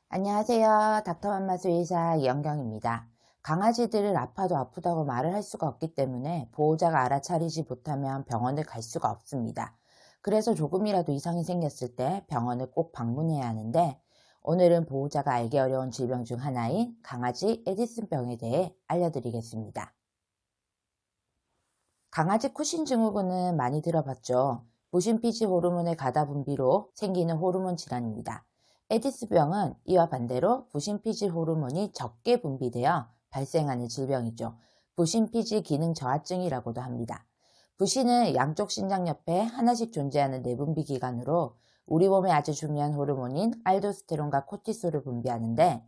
안녕하세요. 닥터맘마스 의사 이영경입니다. 강아지들을 아파도 아프다고 말을 할 수가 없기 때문에 보호자가 알아차리지 못하면 병원을 갈 수가 없습니다. 그래서 조금이라도 이상이 생겼을 때 병원을 꼭 방문해야 하는데, 오늘은 보호자가 알기 어려운 질병 중 하나인 강아지 에디슨병에 대해 알려드리겠습니다. 강아지 쿠신 증후군은 많이 들어봤죠. 부신피지 호르몬의 가다 분비로 생기는 호르몬 질환입니다. 에디스병은 이와 반대로 부신피지 호르몬이 적게 분비되어 발생하는 질병이죠. 부신피지 기능 저하증이라고도 합니다. 부신은 양쪽 신장 옆에 하나씩 존재하는 내분비 기관으로 우리 몸에 아주 중요한 호르몬인 알도스테론과 코티솔을 분비하는데,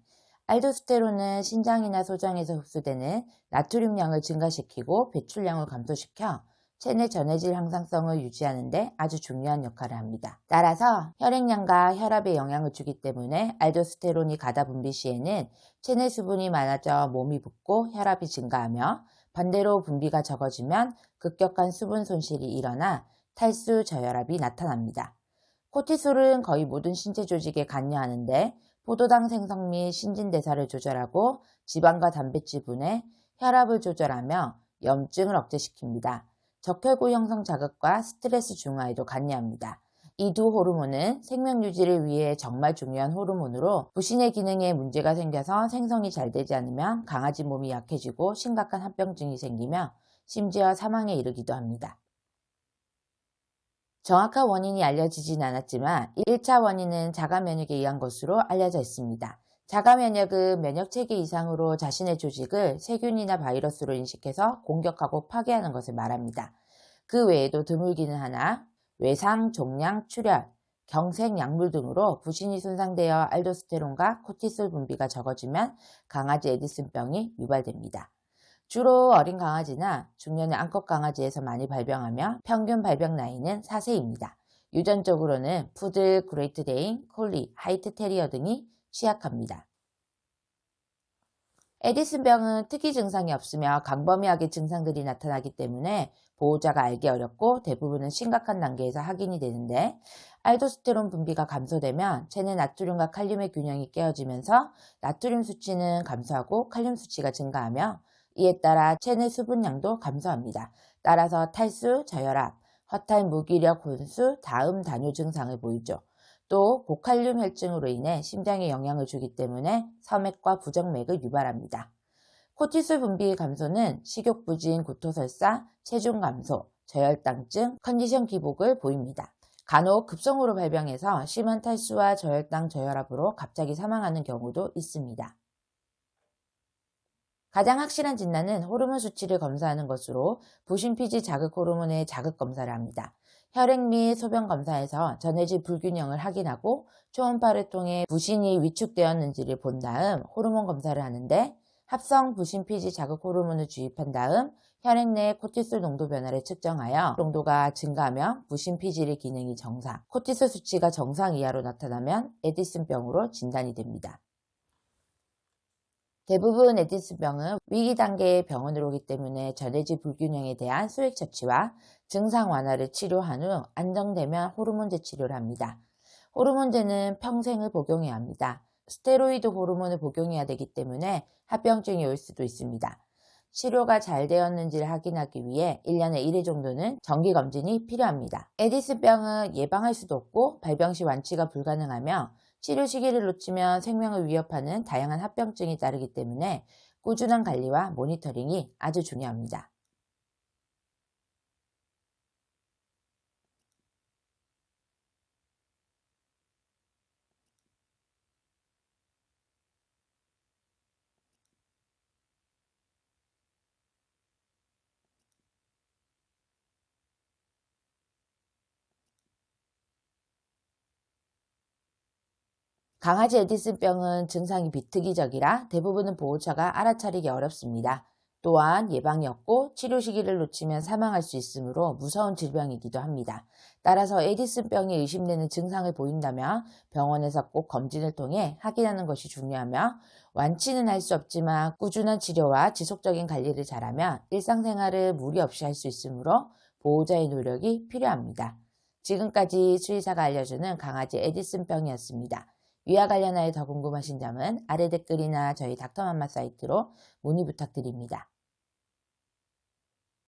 알도스테론은 신장이나 소장에서 흡수되는 나트륨량을 증가시키고 배출량을 감소시켜 체내 전해질 항상성을 유지하는 데 아주 중요한 역할을 합니다. 따라서 혈액량과 혈압에 영향을 주기 때문에 알도스테론이 가다 분비 시에는 체내 수분이 많아져 몸이 붓고 혈압이 증가하며, 반대로 분비가 적어지면 급격한 수분 손실이 일어나 탈수, 저혈압이 나타납니다. 코티솔은 거의 모든 신체 조직에 관여하는데, 포도당 생성 및 신진대사를 조절하고 지방과 단백질 분해, 혈압을 조절하며 염증을 억제시킵니다. 적혈구 형성 자극과 스트레스 중화에도 관여합니다. 이 두 호르몬은 생명 유지를 위해 정말 중요한 호르몬으로, 부신의 기능에 문제가 생겨서 생성이 잘 되지 않으면 강아지 몸이 약해지고 심각한 합병증이 생기며 심지어 사망에 이르기도 합니다. 정확한 원인이 알려지진 않았지만 1차 원인은 자가 면역에 의한 것으로 알려져 있습니다. 자가 면역은 면역체계 이상으로 자신의 조직을 세균이나 바이러스로 인식해서 공격하고 파괴하는 것을 말합니다. 그 외에도 드물기는 하나 외상, 종양, 출혈, 경색, 약물 등으로 부신이 손상되어 알도스테론과 코티솔 분비가 적어지면 강아지 에디슨병이 유발됩니다. 주로 어린 강아지나 중년의 암컷 강아지에서 많이 발병하며 평균 발병 나이는 4세입니다. 유전적으로는 푸들, 그레이트데인, 콜리, 하이트 테리어 등이 취약합니다. 에디슨병은 특이 증상이 없으며 광범위하게 증상들이 나타나기 때문에 보호자가 알기 어렵고 대부분은 심각한 단계에서 확인이 되는데, 알도스테론 분비가 감소되면 체내 나트륨과 칼륨의 균형이 깨어지면서 나트륨 수치는 감소하고 칼륨 수치가 증가하며, 이에 따라 체내 수분량도 감소합니다. 따라서 탈수, 저혈압, 허탈, 무기력, 혼수, 다음 단유 증상을 보이죠. 또 고칼륨 혈증으로 인해 심장에 영향을 주기 때문에 섬액과 부정맥을 유발합니다. 코티솔 분비 감소는 식욕 부진, 구토설사, 체중 감소, 저혈당증, 컨디션 기복을 보입니다. 간혹 급성으로 발병해서 심한 탈수와 저혈당, 저혈압으로 갑자기 사망하는 경우도 있습니다. 가장 확실한 진단은 호르몬 수치를 검사하는 것으로 부신피지 자극 호르몬의 자극 검사를 합니다. 혈액 및 소변 검사에서 전해질 불균형을 확인하고 초음파를 통해 부신이 위축되었는지를 본 다음 호르몬 검사를 하는데, 합성 부신피지 자극 호르몬을 주입한 다음 혈액 내 코티솔 농도 변화를 측정하여 농도가 증가하면 부신피지의 기능이 정상, 코티솔 수치가 정상 이하로 나타나면 에디슨병으로 진단이 됩니다. 대부분 에디슨병은 위기 단계의 병원으로 오기 때문에 전해질 불균형에 대한 수액 처치와 증상 완화를 치료한 후 안정되면 호르몬제 치료를 합니다. 호르몬제는 평생을 복용해야 합니다. 스테로이드 호르몬을 복용해야 되기 때문에 합병증이 올 수도 있습니다. 치료가 잘 되었는지를 확인하기 위해 1년에 1회 정도는 정기검진이 필요합니다. 에디슨병은 예방할 수도 없고 발병 시 완치가 불가능하며, 치료 시기를 놓치면 생명을 위협하는 다양한 합병증이 따르기 때문에 꾸준한 관리와 모니터링이 아주 중요합니다. 강아지 에디슨병은 증상이 비특이적이라 대부분은 보호자가 알아차리기 어렵습니다. 또한 예방이 없고 치료 시기를 놓치면 사망할 수 있으므로 무서운 질병이기도 합니다. 따라서 에디슨병이 의심되는 증상을 보인다면 병원에서 꼭 검진을 통해 확인하는 것이 중요하며, 완치는 할 수 없지만 꾸준한 치료와 지속적인 관리를 잘하면 일상생활을 무리 없이 할 수 있으므로 보호자의 노력이 필요합니다. 지금까지 수의사가 알려주는 강아지 에디슨병이었습니다. 위와 관련하여 더 궁금하신 점은 아래 댓글이나 저희 닥터맘마 사이트로 문의 부탁드립니다.